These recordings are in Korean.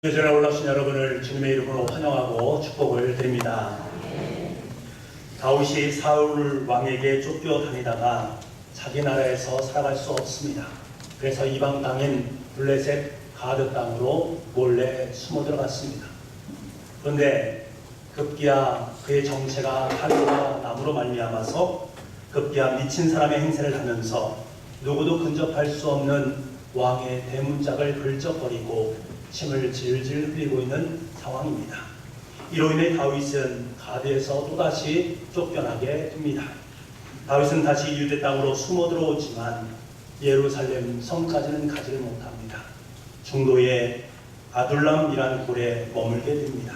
예전에 올라오신 여러분을 주님의 이름으로 환영하고 축복을 드립니다. 다윗이 사울 왕에게 쫓겨다니다가 자기 나라에서 살아갈 수 없습니다. 그래서 이방 땅인 블레셋 가드 땅으로 몰래 숨어 들어갔습니다. 그런데 급기야 그의 정체가 칼과 나무로 말미암아서 급기야 미친 사람의 행세를 하면서 누구도 근접할 수 없는 왕의 대문짝을 긁적거리고 침을 질질 흘리고 있는 상황입니다. 이로 인해 다윗은 가드에서 또다시 쫓겨나게 됩니다. 다윗은 다시 유대 땅으로 숨어 들어오지만 예루살렘 성까지는 가지를 못합니다. 중도의 아둘람이라는 굴에 머물게 됩니다.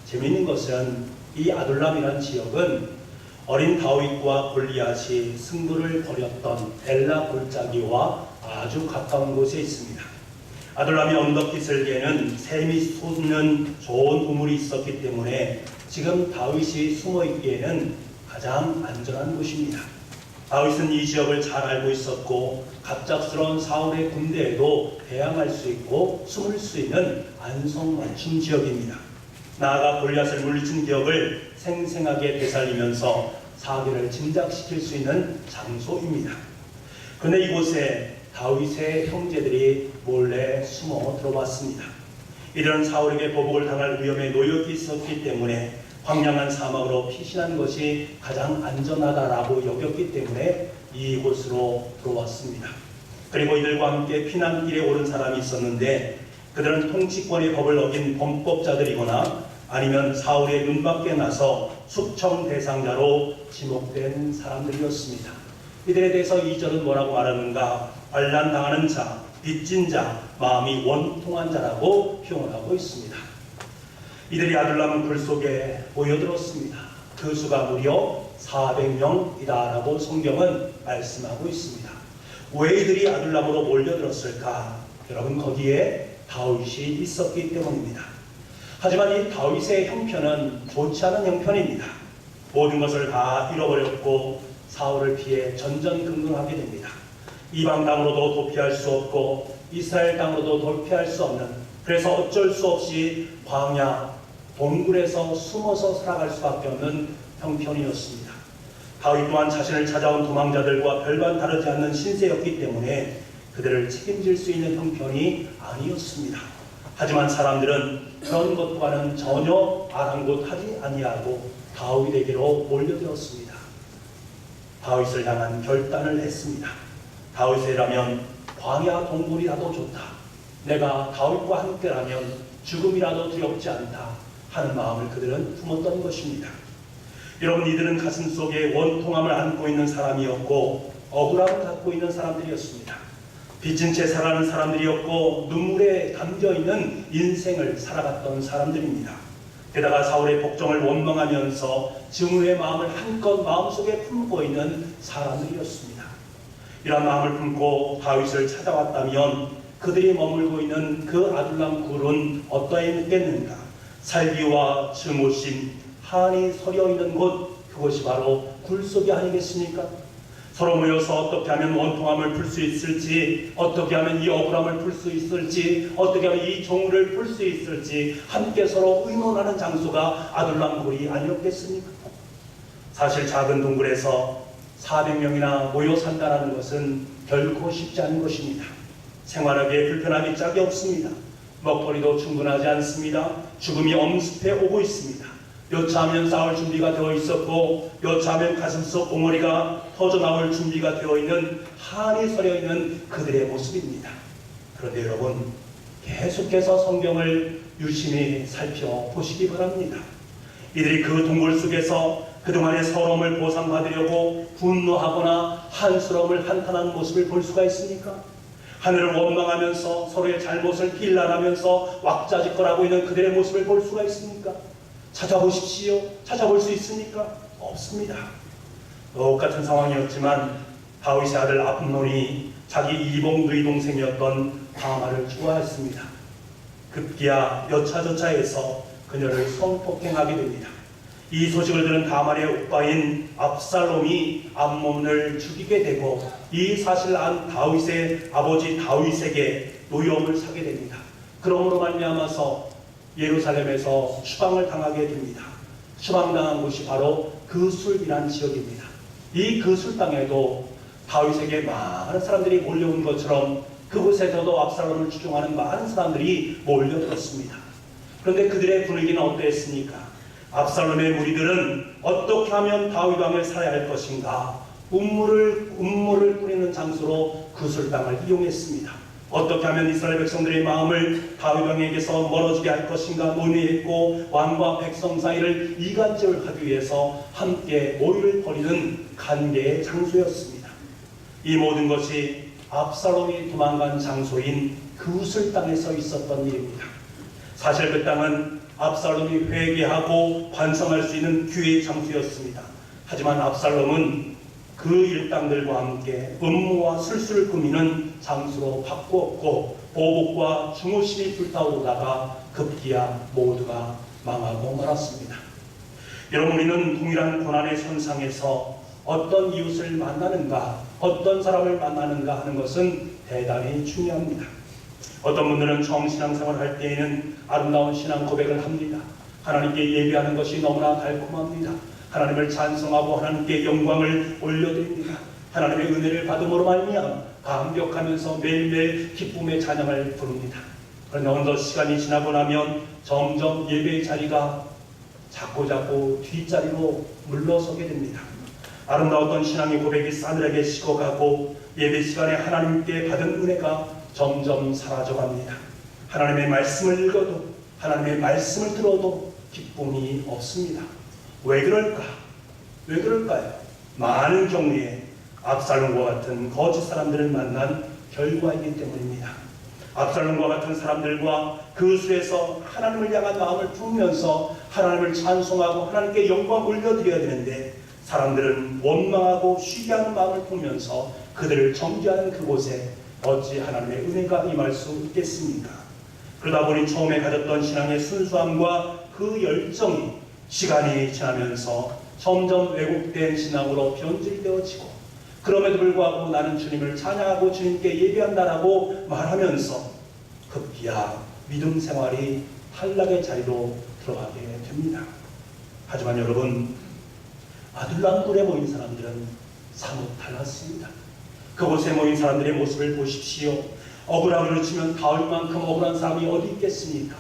재미있는 것은 이 아둘람이라는 지역은 어린 다윗과 골리앗이 승부를 벌였던 엘라 골짜기와 아주 가까운 곳에 있습니다. 아둘람이 언덕 기슭에는 샘이 솟는 좋은 우물이 있었기 때문에 지금 다윗이 숨어 있기에는 가장 안전한 곳입니다. 다윗은 이 지역을 잘 알고 있었고 갑작스러운 사울의 군대에도 대항할 수 있고 숨을 수 있는 안성맞춤 지역입니다. 나아가 골리앗을 물리친 기억을 생생하게 되살리면서 사기를 짐작시킬 수 있는 장소입니다. 그런데 이곳에 다윗의 형제들이 몰래 숨어 들어왔습니다. 이들은 사울에게 보복을 당할 위험에 놓여 있었기 때문에 황량한 사막으로 피신한 것이 가장 안전하다라고 여겼기 때문에 이곳으로 들어왔습니다. 그리고 이들과 함께 피난길에 오른 사람이 있었는데 그들은 통치권의 법을 어긴 범법자들이거나 아니면 사울의 눈밖에 나서 숙청 대상자로 지목된 사람들이었습니다. 이들에 대해서 2절은 뭐라고 말하는가? 환난당하는 자, 빚진 자, 마음이 원통한 자라고 표현하고 있습니다. 이들이 아둘람 굴 속에 모여들었습니다. 그 수가 무려 400명이다라고 성경은 말씀하고 있습니다. 왜 이들이 아둘람으로 몰려들었을까? 여러분, 거기에 다윗이 있었기 때문입니다. 하지만 이 다윗의 형편은 좋지 않은 형편입니다. 모든 것을 다 잃어버렸고 사울을 피해 전전긍긍하게 됩니다. 이방 땅으로도 도피할 수 없고 이스라엘 땅으로도 도피할 수 없는, 그래서 어쩔 수 없이 광야 동굴에서 숨어서 살아갈 수밖에 없는 형편이었습니다. 다윗 또한 자신을 찾아온 도망자들과 별반 다르지 않는 신세였기 때문에 그들을 책임질 수 있는 형편이 아니었습니다. 하지만 사람들은 그런 것과는 전혀 아랑곳하지 아니하고 다윗에게로 몰려들었습니다. 다윗을 향한 결단을 했습니다. 다윗이라면 광야 동굴이라도 좋다. 내가 다윗과 함께라면 죽음이라도 두렵지 않다 하는 마음을 그들은 품었던 것입니다. 여러분, 이들은 가슴속에 원통함을 안고 있는 사람이었고 억울함을 갖고 있는 사람들이었습니다. 빚진 채 살아가는 사람들이었고 눈물에 담겨있는 인생을 살아갔던 사람들입니다. 게다가 사울의 복종을 원망하면서 증오의 마음을 한껏 마음속에 품고 있는 사람들이었습니다. 이런 마음을 품고 다윗을 찾아왔다면 그들이 머물고 있는 그 아둘람 굴은 어떠했겠는가? 살기와 증오심, 한이 서려 있는 곳, 그것이 바로 굴속이 아니겠습니까? 서로 모여서 어떻게 하면 원통함을 풀 수 있을지, 어떻게 하면 이 억울함을 풀 수 있을지, 어떻게 하면 이 종을 풀 수 있을지 함께 서로 의논하는 장소가 아둘람 굴이 아니었겠습니까? 사실 작은 동굴에서 400명이나 모여 산다는 것은 결코 쉽지 않은 것입니다. 생활하기에 불편함이 짝이 없습니다. 먹거리도 충분하지 않습니다. 죽음이 엄습해 오고 있습니다. 여차하면 싸울 준비가 되어 있었고 여차하면 가슴속 옹어리가 터져나올 준비가 되어 있는 한이 서려 있는 그들의 모습입니다. 그런데 여러분, 계속해서 성경을 유심히 살펴보시기 바랍니다. 이들이 그 동굴 속에서 그동안의 서러움을 보상받으려고 분노하거나 한스러움을 한탄하는 모습을 볼 수가 있습니까? 하늘을 원망하면서 서로의 잘못을 비난하면서 왁자지껄하고 있는 그들의 모습을 볼 수가 있습니까? 찾아보십시오. 찾아볼 수 있습니까? 없습니다. 똑같은 상황이었지만 다윗의 아들 압논이 자기 이복 누이 동생이었던 다말을 좋아했습니다. 급기야 여차저차해서 그녀를 성폭행하게 됩니다. 이 소식을 들은 다말의 오빠인 압살롬이 암몬을 죽이게 되고 이 사실을 안 다윗의 아버지 다윗에게 노여움을 사게 됩니다. 그러므로 말미암아서 예루살렘에서 추방을 당하게 됩니다. 추방당한 곳이 바로 그술이라는 지역입니다. 이 그술 땅에도 다윗에게 많은 사람들이 몰려온 것처럼 그곳에서도 압살롬을 추종하는 많은 사람들이 몰려들었습니다. 그런데 그들의 분위기는 어떠했습니까? 압살롬의 무리들은 어떻게 하면 다윗 왕을 살해야 할 것인가? 음모를 꾸리는 장소로 그술 땅을 이용했습니다. 어떻게 하면 이스라엘 백성들의 마음을 다윗 왕에게서 멀어지게 할 것인가 논의했고, 왕과 백성 사이를 이간질을 하기 위해서 함께 모의를 벌이는 관계의 장소였습니다. 이 모든 것이 압살롬이 도망간 장소인 그술 땅에서 있었던 일입니다. 사실 그 땅은 압살롬이 회개하고 반성할 수 있는 기회의 장소였습니다. 하지만 압살롬은 그 일당들과 함께 음모와 술수를 꾸미는 장소로 바꾸었고, 보복과 중후심이 불타오르다가 급기야 모두가 망하고 말았습니다. 여러분, 우리는 동일한 고난의 선상에서 어떤 이웃을 만나는가, 어떤 사람을 만나는가 하는 것은 대단히 중요합니다. 어떤 분들은 정신앙생활을 할 때에는 아름다운 신앙 고백을 합니다. 하나님께 예배하는 것이 너무나 달콤합니다. 하나님을 찬송하고 하나님께 영광을 올려드립니다. 하나님의 은혜를 받음으로 말미암아 감격하면서 매일매일 기쁨의 찬양을 부릅니다. 그런데 어느 시간이 지나고 나면 점점 예배의 자리가 자꾸자꾸 뒷자리로 물러서게 됩니다. 아름다웠던 신앙의 고백이 싸늘하게 식어가고 예배 시간에 하나님께 받은 은혜가 점점 사라져갑니다. 하나님의 말씀을 읽어도, 하나님의 말씀을 들어도 기쁨이 없습니다. 왜 그럴까? 왜 그럴까요? 많은 경우에 압살롬과 같은 거짓 사람들을 만난 결과이기 때문입니다. 압살롬과 같은 사람들과 그술에서 하나님을 향한 마음을 품으면서 하나님을 찬송하고 하나님께 영광 올려드려야 되는데, 사람들은 원망하고 쉬게 하는 마음을 품으면서 그들을 정죄하는 그곳에 어찌 하나님의 은혜가 임할 수 있겠습니까? 그러다 보니 처음에 가졌던 신앙의 순수함과 그 열정이 시간이 지나면서 점점 왜곡된 신앙으로 변질되어지고, 그럼에도 불구하고 나는 주님을 찬양하고 주님께 예배한다라고 말하면서 급기야 믿음 생활이 탈락의 자리로 들어가게 됩니다. 하지만 여러분, 아둘람굴에 모인 사람들은 사뭇 달랐습니다. 그곳에 모인 사람들의 모습을 보십시오. 억울함을 치면 다윗만큼 억울한 사람이 어디 있겠습니까?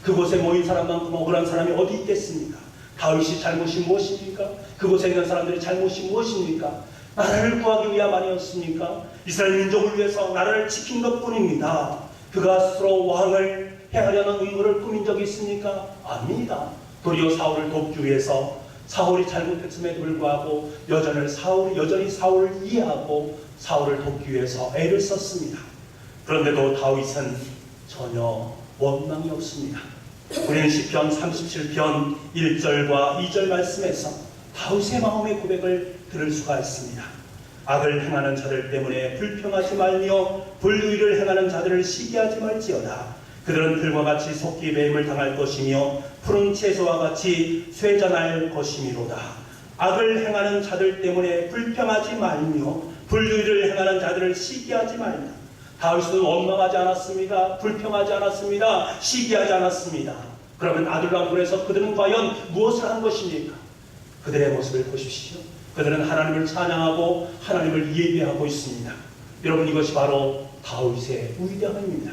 그곳에 모인 사람만큼 억울한 사람이 어디 있겠습니까? 다윗이 잘못이 무엇입니까? 그곳에 있는 사람들의 잘못이 무엇입니까? 나라를 구하기 위함 아니었습니까? 이스라엘 민족을 위해서 나라를 지킨 것뿐입니다. 그가 스스로 왕을 해하려는 음모를 꾸민 적이 있습니까? 아닙니다. 도리어 사울을 돕기 위해서 사울이 잘못했음에도 불구하고 여전히 사울을 이해하고 사울을 돕기 위해서 애를 썼습니다. 그런데도 다윗은 전혀 원망이 없습니다. 우리는 시편 37편 1절과 2절 말씀에서 다윗의 마음의 고백을 들을 수가 있습니다. 악을 행하는 자들 때문에 불평하지 말며 불의를 행하는 자들을 시기하지 말지어다. 그들은 들과 같이 속기 매임을 당할 것이며 푸른 채소와 같이 쇠잔할 것이미로다. 악을 행하는 자들 때문에 불평하지 말며 불의를 행하는 자들을 시기하지 말라. 다윗은 원망하지 않았습니다. 불평하지 않았습니다. 시기하지 않았습니다. 그러면 아둘람굴에서 그들은 과연 무엇을 한 것입니까? 그들의 모습을 보십시오. 그들은 하나님을 찬양하고 하나님을 예배하고 있습니다. 여러분, 이것이 바로 다윗의 위대함입니다.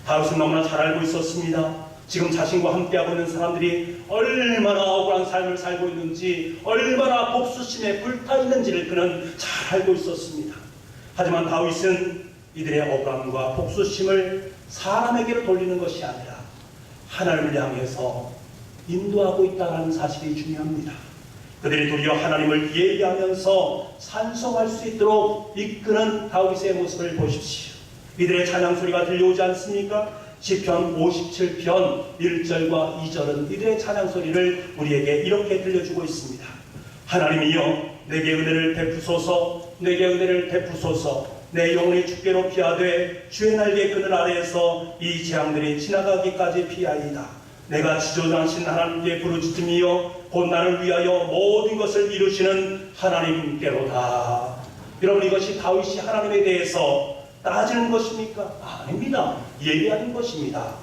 다윗은 너무나 잘 알고 있었습니다. 지금 자신과 함께하고 있는 사람들이 얼마나 억울한 삶을 살고 있는지, 얼마나 복수심에 불타있는지를 그는 잘 알고 있었습니다. 하지만 다윗은 이들의 억울함과 복수심을 사람에게로 돌리는 것이 아니라 하나님을 향해서 인도하고 있다는 사실이 중요합니다. 그들이 도리어 하나님을 예배하면서 찬송할 수 있도록 이끄는 다윗의 모습을 보십시오. 이들의 찬양 소리가 들려오지 않습니까? 시편 57편 1절과 2절은 이들의 찬양 소리를 우리에게 이렇게 들려주고 있습니다. 하나님이여, 내게 은혜를 베푸소서, 내게 은혜를 베푸소서. 내 영혼이 주께로 피하되 주의 날개 그늘 아래에서 이 재앙들이 지나가기까지 피하이다. 내가 지존하신 하나님께 부르짖으며 곧 나를 위하여 모든 것을 이루시는 하나님께로다. 여러분, 이것이 다윗이 하나님에 대해서 따지는 것입니까? 아닙니다. 예배하는 것입니다.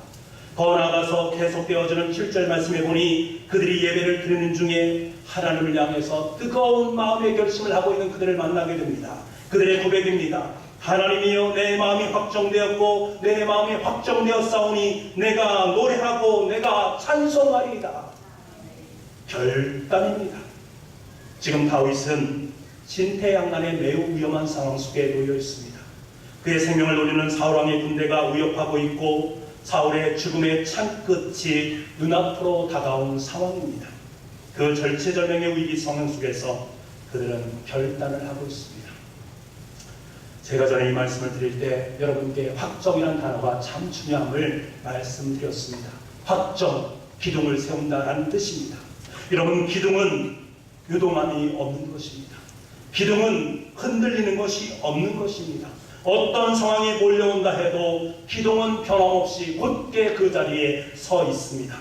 더 나아가서 계속되어지는 7절 말씀에 보니 그들이 예배를 드리는 중에 하나님을 향해서 뜨거운 마음의 결심을 하고 있는 그들을 만나게 됩니다. 그들의 고백입니다. 하나님이여, 내 마음이 확정되었고 내 마음이 확정되었사오니 내가 노래하고 내가 찬송하리이다. 결단입니다. 지금 다윗은 진퇴양난의 매우 위험한 상황 속에 놓여 있습니다. 그의 생명을 노리는 사울왕의 군대가 위협하고 있고 사울의 죽음의 창끝이 눈앞으로 다가온 상황입니다. 그 절체절명의 위기 상황 속에서 그들은 결단을 하고 있습니다. 제가 전에 이 말씀을 드릴 때 여러분께 확정이라는 단어가 참 중요함을 말씀드렸습니다. 확정, 기둥을 세운다라는 뜻입니다. 여러분, 기둥은 유동함이 없는 것입니다. 기둥은 흔들리는 것이 없는 것입니다. 어떤 상황이 몰려온다 해도 기둥은 변함없이 곧게 그 자리에 서 있습니다.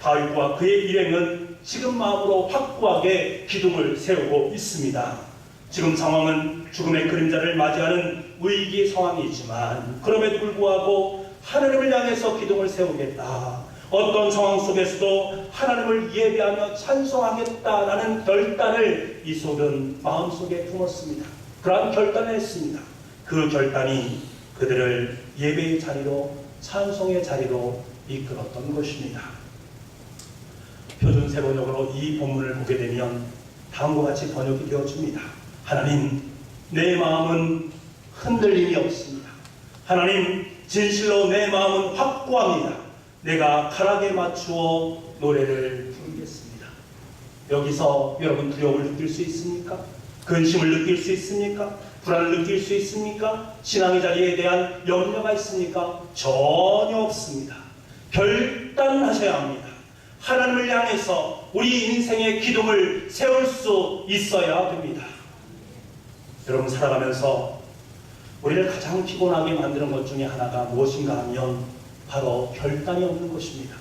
다윗과 그의 일행은 지금 마음으로 확고하게 기둥을 세우고 있습니다. 지금 상황은 죽음의 그림자를 맞이하는 위기 상황이지만 그럼에도 불구하고 하나님을 향해서 기둥을 세우겠다, 어떤 상황 속에서도 하나님을 예배하며 찬송하겠다라는 결단을 이솔은 마음속에 품었습니다. 그러한 결단을 했습니다. 그 결단이 그들을 예배의 자리로, 찬송의 자리로 이끌었던 것입니다. 표준 세번역으로 이 본문을 보게 되면 다음과 같이 번역이 되어집니다. 하나님, 내 마음은 흔들림이 없습니다. 하나님, 진실로 내 마음은 확고합니다. 내가 가락에 맞추어 노래를 부르겠습니다. 여기서 여러분 두려움을 느낄 수 있습니까? 근심을 느낄 수 있습니까? 불안을 느낄 수 있습니까? 신앙의 자리에 대한 염려가 있습니까? 전혀 없습니다. 결단하셔야 합니다. 하나님을 향해서 우리 인생의 기둥을 세울 수 있어야 됩니다. 여러분, 살아가면서 우리를 가장 피곤하게 만드는 것 중에 하나가 무엇인가 하면 바로 결단이 없는 것입니다.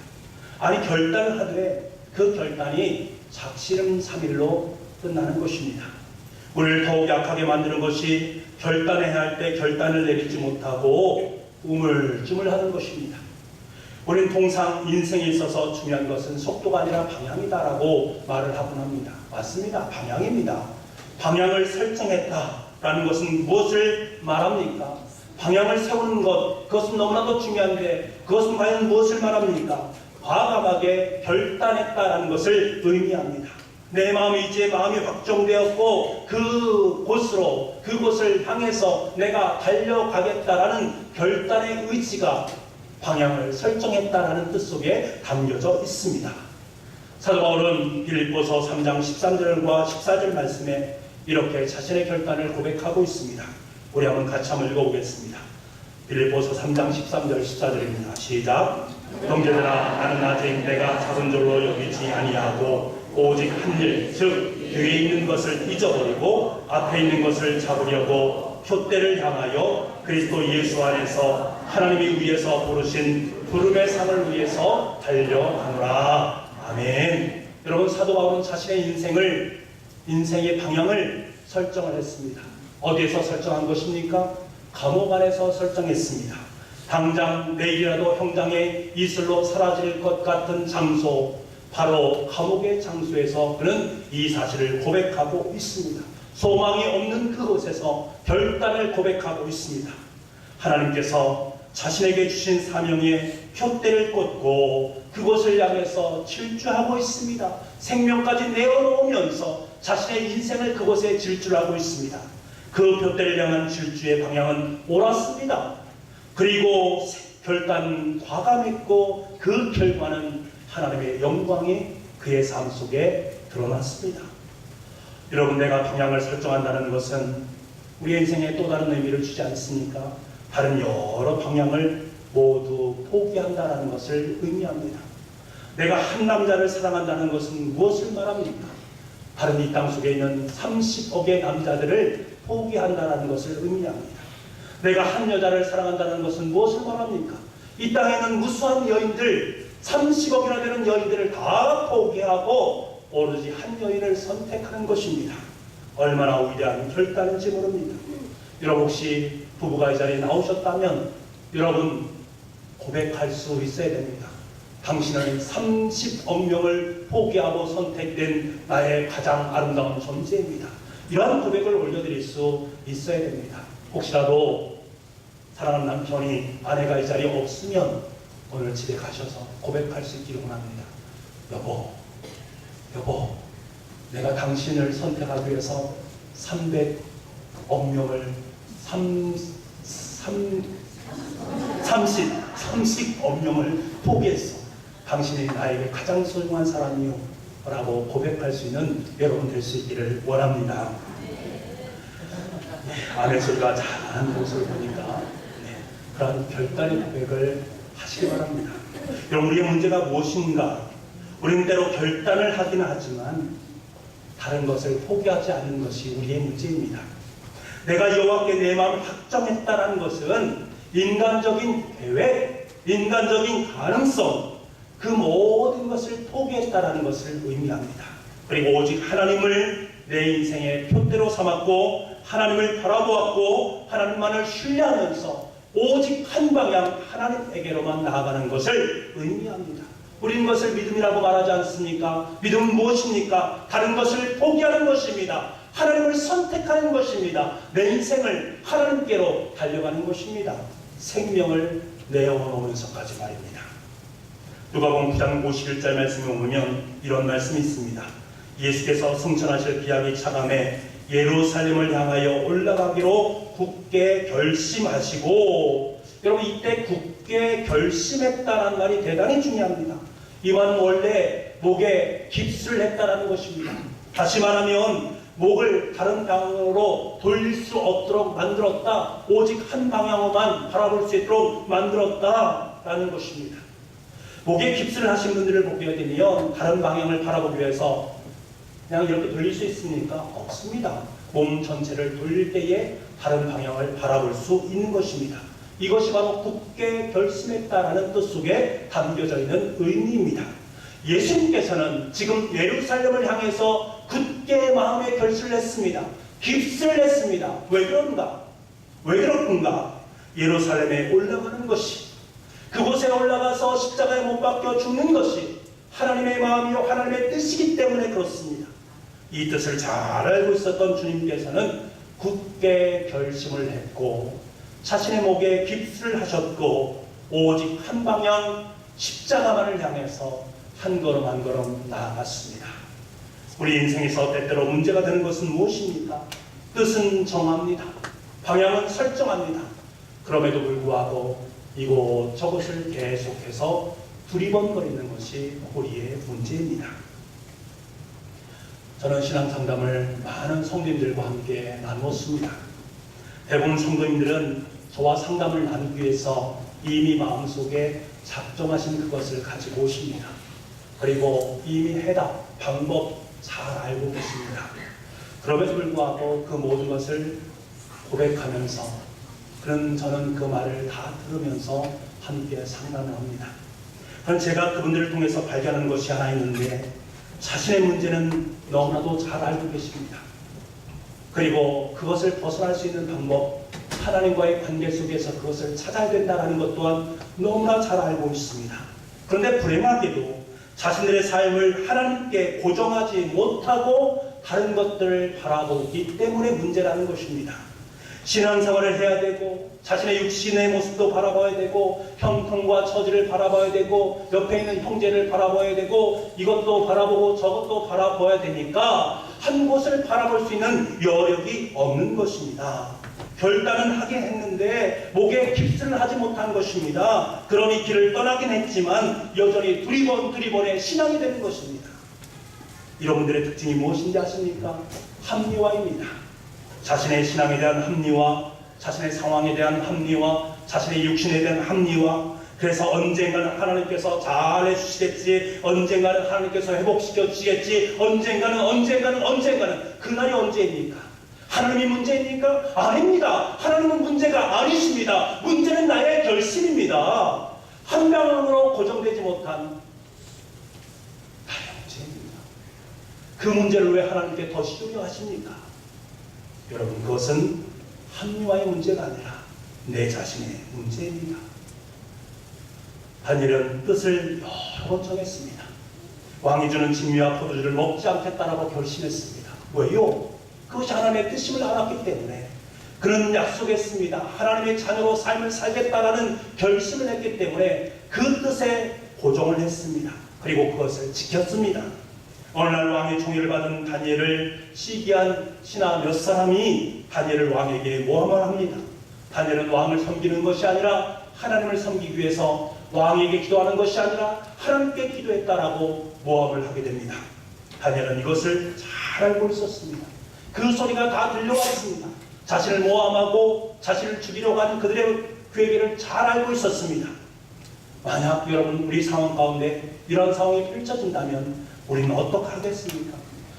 아니, 결단을 하되 그 결단이 작심삼일로 끝나는 것입니다. 우리를 더욱 약하게 만드는 것이 결단해야 할 때 결단을 내리지 못하고 우물쭈물하는 것입니다. 우리는 통상 인생에 있어서 중요한 것은 속도가 아니라 방향이다라고 말을 하곤 합니다. 맞습니다. 방향입니다. 방향을 설정했다라는 것은 무엇을 말합니까? 방향을 세우는 것, 그것은 너무나도 중요한데 그것은 과연 무엇을 말합니까? 과감하게 결단했다라는 것을 의미합니다. 내 마음이 이제 마음이 확정되었고 그곳을 향해서 내가 달려가겠다라는 결단의 의지가 방향을 설정했다라는 뜻 속에 담겨져 있습니다. 사도 바울은 빌립보서 3장 13절과 14절 말씀에 이렇게 자신의 결단을 고백하고 있습니다. 우리 한번 같이 한번 읽어보겠습니다. 빌립보서 3장 13절 14절입니다. 시작. 형제들아, 나는 아직 내가 작은 줄로 여기지 아니하고 오직 한 일, 즉 뒤에 있는 것을 잊어버리고 앞에 있는 것을 잡으려고 표대를 향하여 그리스도 예수 안에서 하나님이 위에서 부르신 부름의 상을 위해서 달려가노라. 아멘. 여러분, 사도 바울은 자신의 인생의 방향을 설정을 했습니다. 어디에서 설정한 것입니까? 감옥 안에서 설정했습니다. 당장 내일이라도 형장의 이슬로 사라질 것 같은 장소, 바로 감옥의 장소에서 그는 이 사실을 고백하고 있습니다. 소망이 없는 그곳에서 결단을 고백하고 있습니다. 하나님께서 자신에게 주신 사명에 표대를 꽂고 그곳을 향해서 질주하고 있습니다. 생명까지 내어놓으면서 자신의 인생을 그곳에 질주하고 있습니다. 그 표대를 향한 질주의 방향은 옳았습니다. 그리고 결단은 과감했고 그 결과는 하나님의 영광이 그의 삶 속에 드러났습니다. 여러분, 내가 방향을 설정한다는 것은 우리 인생에 또 다른 의미를 주지 않습니까? 다른 여러 방향을 모두 포기한다는 것을 의미합니다. 내가 한 남자를 사랑한다는 것은 무엇을 말합니까? 다른 이 땅 속에 있는 30억의 남자들을 포기한다는 것을 의미합니다. 내가 한 여자를 사랑한다는 것은 무엇을 말합니까? 이 땅에는 무수한 여인들, 30억이나 되는 여인들을 다 포기하고 오로지 한 여인을 선택하는 것입니다. 얼마나 위대한 결단인지 모릅니다. 여러분, 혹시 부부가 이 자리에 나오셨다면 여러분, 고백할 수 있어야 됩니다. 당신은 30억 명을 포기하고 선택된 나의 가장 아름다운 존재입니다. 이러한 고백을 올려드릴 수 있어야 됩니다. 혹시라도 사랑하는 남편이 아내가 이 자리에 없으면 오늘 집에 가셔서 고백할 수 있기를 원합니다. 여보, 내가 당신을 선택하기 위해서 300억 명을 30억 명을 포기했어. 당신이 나에게 가장 소중한 사람이요 라고 고백할 수 있는 여러분 될 수 있기를 원합니다. 아내 소리가 잘하는 모습을 보니까 그런 결단의 고백을 하시기 바랍니다. 여러분, 우리의 문제가 무엇인가? 우리는 때로 결단을 하긴 하지만 다른 것을 포기하지 않는 것이 우리의 문제입니다. 내가 여호와께 내 마음을 확정했다는 것은 인간적인 계획, 인간적인 가능성, 그 모든 것을 포기했다는 것을 의미합니다. 그리고 오직 하나님을 내 인생의 표대로 삼았고 하나님을 바라보았고 하나님만을 신뢰하면서 오직 한 방향 하나님에게로만 나아가는 것을 의미합니다. 우리는 것을 믿음이라고 말하지 않습니까? 믿음은 무엇입니까? 다른 것을 포기하는 것입니다. 하나님을 선택하는 것입니다. 내 인생을 하나님께로 달려가는 것입니다. 생명을 내어놓으면서까지 말입니다. 누가복음 9장 51절 말씀에 보면 이런 말씀이 있습니다. 예수께서 승천하실 기약이 차감해 예루살렘을 향하여 올라가기로 굳게 결심하시고, 여러분 이때 굳게 결심했다는 말이 대단히 중요합니다. 이만 원래 목에 깁스를 했다는 것입니다. 다시 말하면 목을 다른 방향으로 돌릴 수 없도록 만들었다. 오직 한 방향으로만 바라볼 수 있도록 만들었다라는 것입니다. 목에 깁스를 하신 분들을 보게 되면 다른 방향을 바라보기 위해서 그냥 이렇게 돌릴 수 있습니까? 없습니다. 몸 전체를 돌릴 때에 다른 방향을 바라볼 수 있는 것입니다. 이것이 바로 굳게 결심했다라는 뜻 속에 담겨져 있는 의미입니다. 예수님께서는 지금 예루살렘을 향해서 굳게 마음의 결심을 했습니다. 깁스를 했습니다. 왜 그런가? 예루살렘에 올라가는 것이, 그곳에 올라가서 십자가에 못 박혀 죽는 것이 하나님의 마음이요 하나님의 뜻이기 때문에 그렇습니다. 이 뜻을 잘 알고 있었던 주님께서는 굳게 결심을 했고 자신의 목에 깁스를 하셨고 오직 한 방향 십자가만을 향해서 한 걸음 한 걸음 나아갔습니다. 우리 인생에서 때때로 문제가 되는 것은 무엇입니까? 뜻은 정합니다. 방향은 설정합니다. 그럼에도 불구하고 이곳저곳을 계속해서 두리번거리는 것이 우리의 문제입니다. 저는 신앙상담을 많은 성도님들과 함께 나누었습니다. 대부분 성도님들은 저와 상담을 나누기 위해서 이미 마음속에 작정하신 그것을 가지고 오십니다. 그리고 이미 해답, 방법 잘 알고 계십니다. 그럼에도 불구하고 그 모든 것을 고백하면서 저는 그 말을 다 들으면서 함께 상담을 합니다. 그럼 제가 그분들을 통해서 발견하는 것이 하나 있는데 자신의 문제는 너무나도 잘 알고 계십니다. 그리고 그것을 벗어날 수 있는 방법, 하나님과의 관계 속에서 그것을 찾아야 된다는 것 또한 너무나 잘 알고 있습니다. 그런데 불행하게도 자신들의 삶을 하나님께 고정하지 못하고 다른 것들을 바라보기 때문에 문제라는 것입니다. 신앙생활을 해야 되고 자신의 육신의 모습도 바라봐야 되고 형통과 처지를 바라봐야 되고 옆에 있는 형제를 바라봐야 되고 이것도 바라보고 저것도 바라봐야 되니까 한 곳을 바라볼 수 있는 여력이 없는 것입니다. 결단은 하긴 했는데 목에 깁스를 하지 못한 것입니다. 그러니 길을 떠나긴 했지만 여전히 두리번의 신앙이 되는 것입니다. 여러분들의 특징이 무엇인지 아십니까? 합리화입니다. 자신의 신앙에 대한 합리화, 자신의 상황에 대한 합리화, 자신의 육신에 대한 합리화. 그래서 언젠가는 하나님께서 잘 해주시겠지, 언젠가는 하나님께서 회복시켜 주시겠지, 언젠가는 그날이 언제입니까? 하나님이 문제입니까? 아닙니다. 하나님은 문제가 아니십니다. 문제는 나의 결심입니다. 한 방향으로 고정되지 못한 나의 문제입니다. 그 문제를 왜 하나님께 더 시주려 하십니까? 여러분, 그것은 합리화의 문제가 아니라 내 자신의 문제입니다. 다니엘은 뜻을 여러 번 정했습니다. 왕이 주는 진미와 포도주를 먹지 않겠다라고 결심했습니다. 왜요? 그것이 하나님의 뜻임을 알았기 때문에. 그는 약속했습니다. 하나님의 자녀로 삶을 살겠다라는 결심을 했기 때문에 그 뜻에 고정을 했습니다. 그리고 그것을 지켰습니다. 어느 날 왕의 총애를 받은 다니엘을 시기한 신하 몇 사람이 다니엘을 왕에게 모함을 합니다. 다니엘은 왕을 섬기는 것이 아니라 하나님을 섬기기 위해서 왕에게 기도하는 것이 아니라 하나님께 기도했다라고 모함을 하게 됩니다. 다니엘은 이것을 잘 알고 있었습니다. 그 소리가 다 들려왔습니다. 자신을 모함하고 자신을 죽이려고 하는 그들의 계획을 잘 알고 있었습니다. 만약 여러분 우리 상황 가운데 이런 상황이 펼쳐진다면 우리는 어떻게 하겠습니까?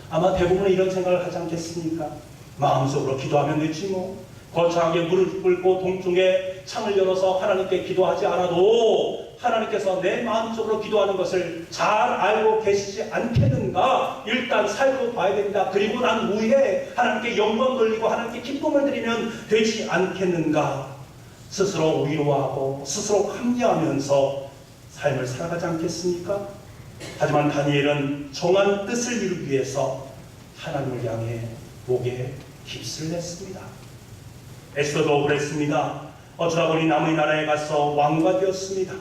아마 대부분은 이런 생각을 하지 않겠습니까? 마음속으로 기도하면 되지 뭐. 거창하게 무릎 꿇고 동중에 창을 열어서 하나님께 기도하지 않아도 하나님께서 내 마음속으로 기도하는 것을 잘 알고 계시지 않겠는가? 일단 살고 봐야 된다. 그리고 난 후에 하나님께 영광 돌리고 하나님께 기쁨을 드리면 되지 않겠는가? 스스로 위로하고 스스로 합리하면서 삶을 살아가지 않겠습니까? 하지만 다니엘은 정한 뜻을 이루기 위해서 하나님을 향해 목에 깁스를 냈습니다. 에스더도 그랬습니다. 어쩌다 보니 남의 나라에 가서 왕과 되었습니다.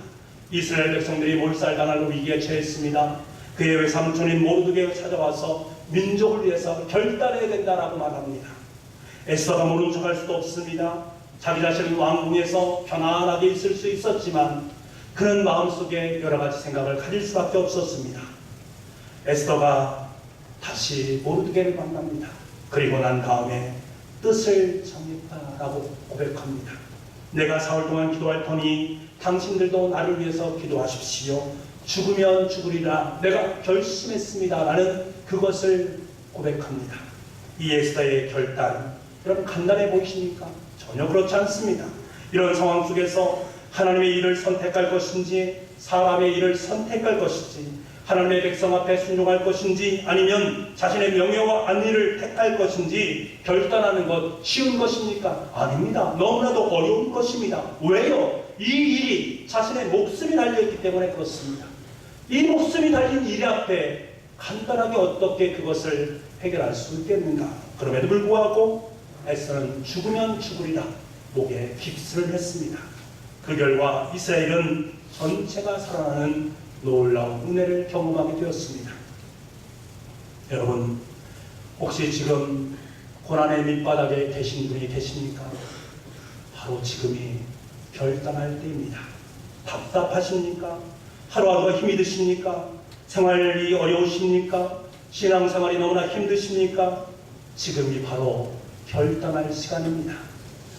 이스라엘 백성들이 몰살당할 위기에 처했습니다. 그의 외삼촌인 모르드게가 찾아와서 민족을 위해서 결단해야 된다라고 말합니다. 에스더가 모른 척할 수도 없습니다. 자기 자신은 왕궁에서 편안하게 있을 수 있었지만 그는 마음속에 여러 가지 생각을 가질 수밖에 없었습니다. 에스더가 다시 모르드게를 만납니다. 그리고 난 다음에 뜻을 정했다라고 고백합니다. 내가 4월 동안 기도할 터니 당신들도 나를 위해서 기도하십시오. 죽으면 죽으리라 내가 결심했습니다 라는 그것을 고백합니다. 이 에스더의 결단, 여러분 간단해 보이십니까? 전혀 그렇지 않습니다. 이런 상황 속에서 하나님의 일을 선택할 것인지 사람의 일을 선택할 것인지 하나님의 백성 앞에 순종할 것인지 아니면 자신의 명예와 안위를 택할 것인지 결단하는 것 쉬운 것입니까? 아닙니다. 너무나도 어려운 것입니다. 왜요? 이 일이 자신의 목숨이 달려있기 때문에 그렇습니다. 이 목숨이 달린 일 앞에 간단하게 어떻게 그것을 해결할 수 있겠는가? 그럼에도 불구하고 에스더는 죽으면 죽으리라 목에 깁스를 했습니다. 그 결과 이스라엘은 전체가 살아나는 놀라운 은혜를 경험하게 되었습니다. 여러분 혹시 지금 고난의 밑바닥에 계신 분이 계십니까? 바로 지금이 결단할 때입니다. 답답하십니까? 하루하루가 힘이 드십니까? 생활이 어려우십니까? 신앙생활이 너무나 힘드십니까? 지금이 바로 결단할 시간입니다.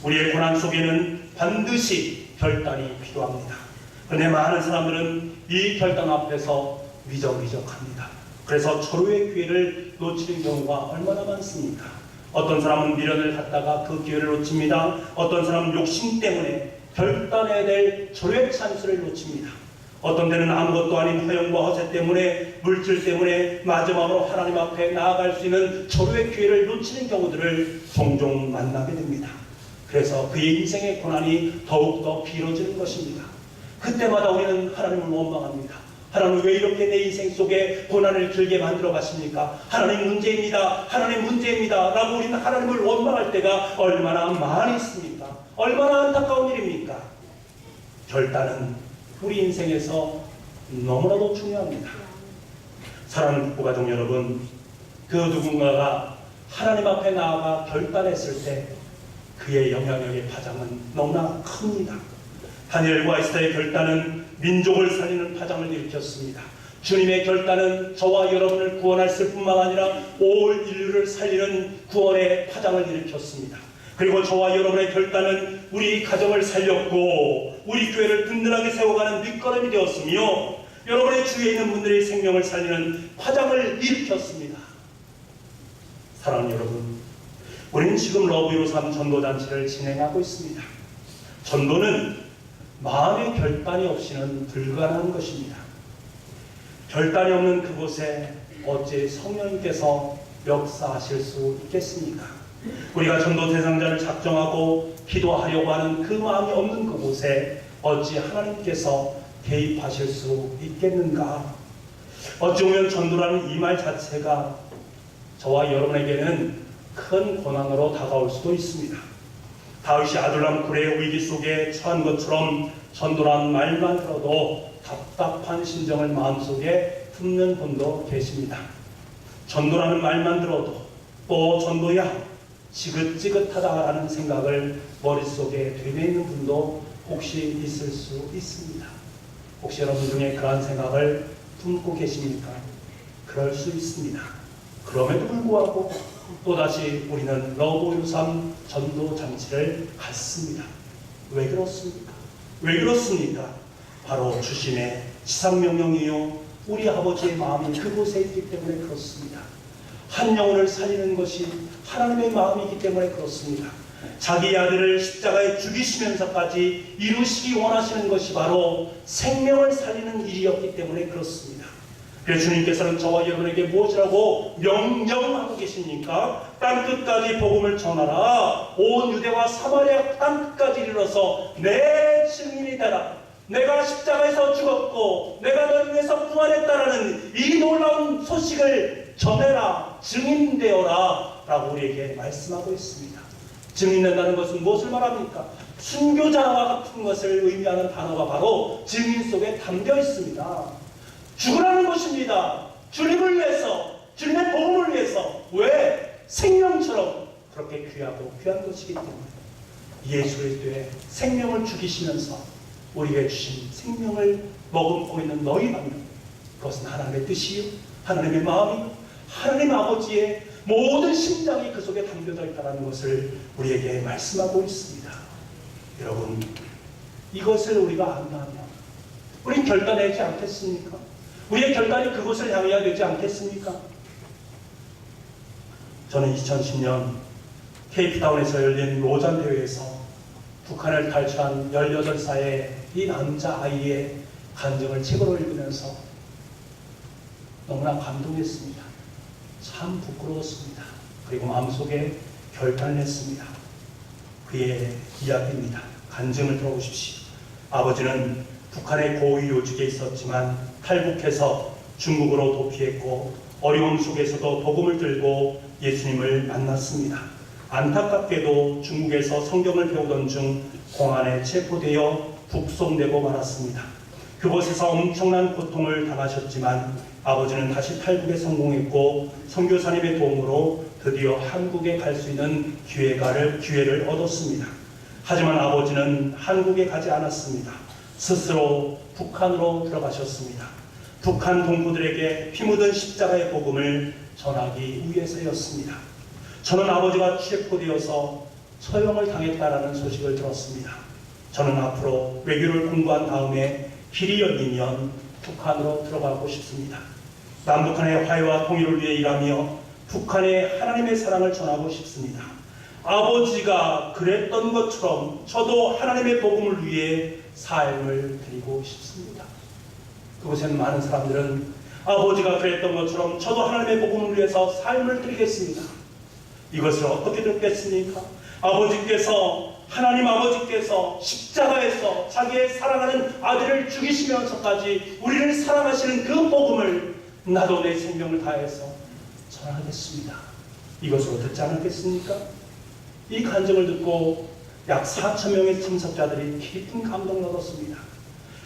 우리의 고난 속에는 반드시 결단이 필요합니다. 그런데 많은 사람들은 이 결단 앞에서 미적미적합니다. 그래서 절호의 기회를 놓치는 경우가 얼마나 많습니까? 어떤 사람은 미련을 갖다가 그 기회를 놓칩니다. 어떤 사람은 욕심 때문에 결단해야 될 절호의 찬스를 놓칩니다. 어떤 때는 아무것도 아닌 허영과 허세 때문에 물질 때문에 마지막으로 하나님 앞에 나아갈 수 있는 절호의 기회를 놓치는 경우들을 종종 만나게 됩니다. 그래서 그의 인생의 고난이 더욱더 길어지는 것입니다. 그때마다 우리는 하나님을 원망합니다. 하나님 왜 이렇게 내 인생 속에 고난을 길게 만들어 가십니까? 하나님 문제입니다. 하나님 문제입니다. 라고 우리는 하나님을 원망할 때가 얼마나 많이 있습니까? 얼마나 안타까운 일입니까? 결단은 우리 인생에서 너무나도 중요합니다. 사랑하는 부부가족 여러분, 그 누군가가 하나님 앞에 나아가 결단했을 때 그의 영향력의 파장은 너무나 큽니다. 다니엘과 에스더의 결단은 민족을 살리는 파장을 일으켰습니다. 주님의 결단은 저와 여러분을 구원했을 뿐만 아니라 온 인류를 살리는 구원의 파장을 일으켰습니다. 그리고 저와 여러분의 결단은 우리 가정을 살렸고 우리 교회를 든든하게 세워가는 밑거름이 되었으며 여러분의 주위에 있는 분들의 생명을 살리는 파장을 일으켰습니다. 사랑하는 여러분, 우리는 지금 러브153 전도잔치를 진행하고 있습니다. 전도는 마음의 결단이 없이는 불가능한 것입니다. 결단이 없는 그곳에 어찌 성령님께서 역사하실 수 있겠습니까? 우리가 전도 대상자를 작정하고 기도하려고 하는 그 마음이 없는 그곳에 어찌 하나님께서 개입하실 수 있겠는가? 어찌 보면 전도라는 이 말 자체가 저와 여러분에게는 큰 고난으로 다가올 수도 있습니다. 다윗이 아둘람 굴의 위기 속에 처한 것처럼 전도란 말만 들어도 답답한 심정을 마음속에 품는 분도 계십니다. 전도라는 말만 들어도 또 전도야 지긋지긋하다라는 생각을 머릿속에 되뇌이는 분도 혹시 있을 수 있습니다. 혹시 여러분 중에 그러한 생각을 품고 계십니까? 그럴 수 있습니다. 그럼에도 불구하고 또다시 우리는 러브유삼 전도 잔치를 갖습니다. 왜 그렇습니까? 왜 그렇습니까? 바로 주심의 지상명령이요 우리 아버지의 마음이 그곳에 있기 때문에 그렇습니다. 한 영혼을 살리는 것이 하나님의 마음이기 때문에 그렇습니다. 자기 아들을 십자가에 죽이시면서까지 이루시기 원하시는 것이 바로 생명을 살리는 일이었기 때문에 그렇습니다. 그래서 주님께서는 저와 여러분에게 무엇이라고 명령하고 계십니까? 땅끝까지 복음을 전하라. 온 유대와 사마리아 땅끝까지 이르러서 내 증인이 되라. 내가 십자가에서 죽었고 내가 너를 위해서 부활했다라는 이 놀라운 소식을 전해라. 증인되어라 라고 우리에게 말씀하고 있습니다. 증인된다는 것은 무엇을 말합니까? 순교자와 같은 것을 의미하는 단어가 바로 증인 속에 담겨 있습니다. 죽으라는 것입니다. 주님을 위해서, 주님의 복음을 위해서. 왜? 생명처럼 그렇게 귀하고 귀한 것이기 때문에 예수 그리스도의 생명을 죽이시면서 우리에게 주신 생명을 머금고 있는 너희라면 그것은 하나님의 뜻이요 하나님의 마음이요 하나님 아버지의 모든 심장이 그 속에 담겨져 있다는 것을 우리에게 말씀하고 있습니다. 여러분, 이것을 우리가 안다면 우린 결단하지 않겠습니까? 우리의 결단이 그곳을 향해야 되지 않겠습니까? 저는 2010년 케이프타운에서 열린 로잔 대회에서 북한을 탈출한 18살의 이 남자아이의 간증을 책으로 읽으면서 너무나 감동했습니다. 참 부끄러웠습니다. 그리고 마음속에 결단을 했습니다. 그의 이야기입니다. 간증을 들어보십시오. 아버지는 북한의 고위 요직에 있었지만 탈북해서 중국으로 도피했고 어려움 속에서도 복음을 들고 예수님을 만났습니다. 안타깝게도 중국에서 성경을 배우던 중 공안에 체포되어 북송되고 말았습니다. 그곳에서 엄청난 고통을 당하셨지만 아버지는 다시 탈북에 성공했고 선교사님의 도움으로 드디어 한국에 갈 수 있는 기회를 얻었습니다. 하지만 아버지는 한국에 가지 않았습니다. 스스로 북한으로 들어가셨습니다. 북한 동포들에게 피 묻은 십자가의 복음을 전하기 위해서였습니다. 저는 아버지가 체포되어서 처형을 당했다라는 소식을 들었습니다. 저는 앞으로 외교를 공부한 다음에 길이 열리면 북한으로 들어가고 싶습니다. 남북한의 화해와 통일을 위해 일하며 북한에 하나님의 사랑을 전하고 싶습니다. 아버지가 그랬던 것처럼 저도 하나님의 복음을 위해 삶을 드리고 싶습니다. 그곳에는 많은 사람들은 아버지가 그랬던 것처럼 저도 하나님의 복음을 위해서 삶을 드리겠습니다. 이것을 어떻게 듣겠습니까? 하나님 아버지께서 십자가에서 자기의 사랑하는 아들을 죽이시면서까지 우리를 사랑하시는 그 복음을 나도 내 생명을 다해서 전하겠습니다. 이것으로 듣지 않았겠습니까? 이 간증을 듣고 약 4,000명의 참석자들이 깊은 감동을 얻었습니다.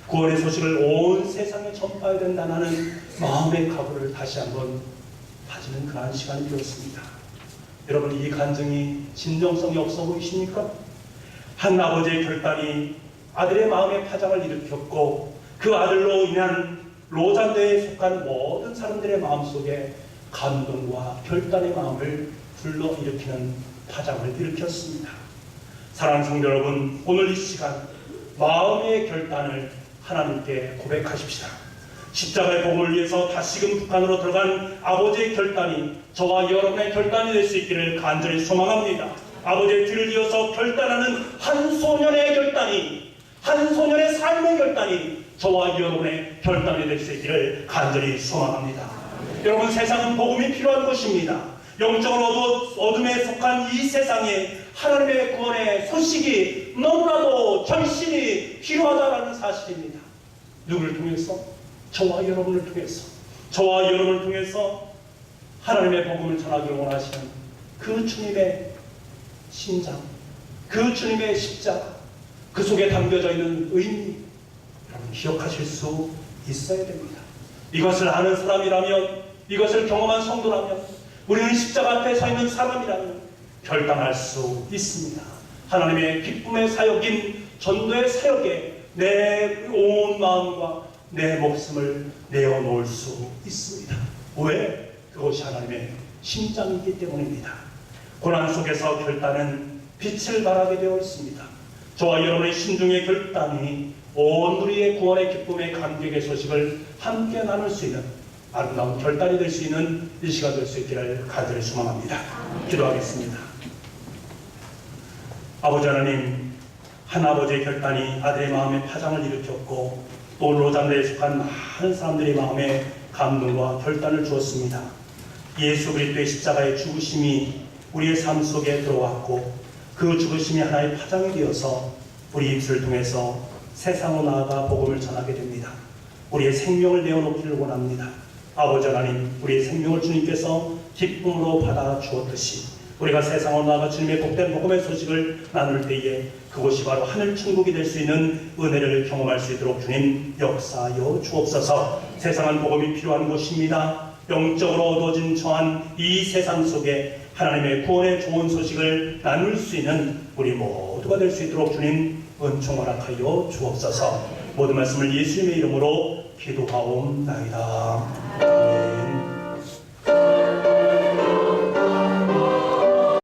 구원의 소식을 온 세상에 전파해야 된다는 마음의 각오를 다시 한번 다지는 그러한 시간이 되었습니다. 여러분, 이 간증이 진정성이 없어 보이십니까? 한 아버지의 결단이 아들의 마음의 파장을 일으켰고 그 아들로 인한 로잔대에 속한 모든 사람들의 마음속에 감동과 결단의 마음을 불러일으키는 파장을 일으켰습니다. 사랑하는 성도 여러분, 오늘 이 시간 마음의 결단을 하나님께 고백하십시다. 십자가의 복음을 위해서 다시금 북한으로 들어간 아버지의 결단이 저와 여러분의 결단이 될 수 있기를 간절히 소망합니다. 아버지의 뒤를 이어서 결단하는 한 소년의 결단이, 한 소년의 삶의 결단이 저와 여러분의 결단이 될 수 있기를 간절히 소망합니다. 여러분, 세상은 복음이 필요한 것입니다. 영적으로 어둠에 속한 이 세상에 하나님의 구원의 소식이 너무나도 절실히 필요하다는 사실입니다. 누구를 통해서? 저와 여러분을 통해서, 저와 여러분을 통해서 하나님의 복음을 전하기를 원하시는 그 주님의 심장, 그 주님의 십자가, 그 속에 담겨져 있는 의미, 여러분 기억하실 수 있어야 됩니다. 이것을 아는 사람이라면, 이것을 경험한 성도라면, 우리는 십자가 앞에 서 있는 사람이라면 결단할 수 있습니다. 하나님의 기쁨의 사역인 전도의 사역에 내 온 마음과 내 목숨을 내어놓을 수 있습니다. 왜? 그것이 하나님의 심장이기 때문입니다. 고난 속에서 결단은 빛을 발하게 되어 있습니다. 저와 여러분의 신중의 결단이 온 우리의 구원의 기쁨의 감격의 소식을 함께 나눌 수 있는 아름다운 결단이 될 수 있는 이 시간 될 수 있기를 간절히 소망합니다. 기도하겠습니다. 아버지 하나님, 한 아버지의 결단이 아들의 마음에 파장을 일으켰고 또 로잔대에 속한 많은 사람들의 마음에 감동과 결단을 주었습니다. 예수 그리스도의 십자가의 죽으심이 우리의 삶 속에 들어왔고 그 죽으심이 하나의 파장이 되어서 우리 입술을 통해서 세상으로 나아가 복음을 전하게 됩니다. 우리의 생명을 내어놓기를 원합니다. 아버지 하나님, 우리의 생명을 주님께서 기쁨으로 받아 주었듯이 우리가 세상으로 나아가 주님의 복된 복음의 소식을 나눌 때에 그것이 바로 하늘 천국이 될 수 있는 은혜를 경험할 수 있도록 주님 역사하여 주옵소서. 세상은 복음이 필요한 곳입니다. 영적으로 어두워진 저한 이 세상 속에 하나님의 구원의 좋은 소식을 나눌 수 있는 우리 모두가 될 수 있도록 주님 은총 허락하여 주옵소서. 모든 말씀을 예수님의 이름으로 기도하옵나이다.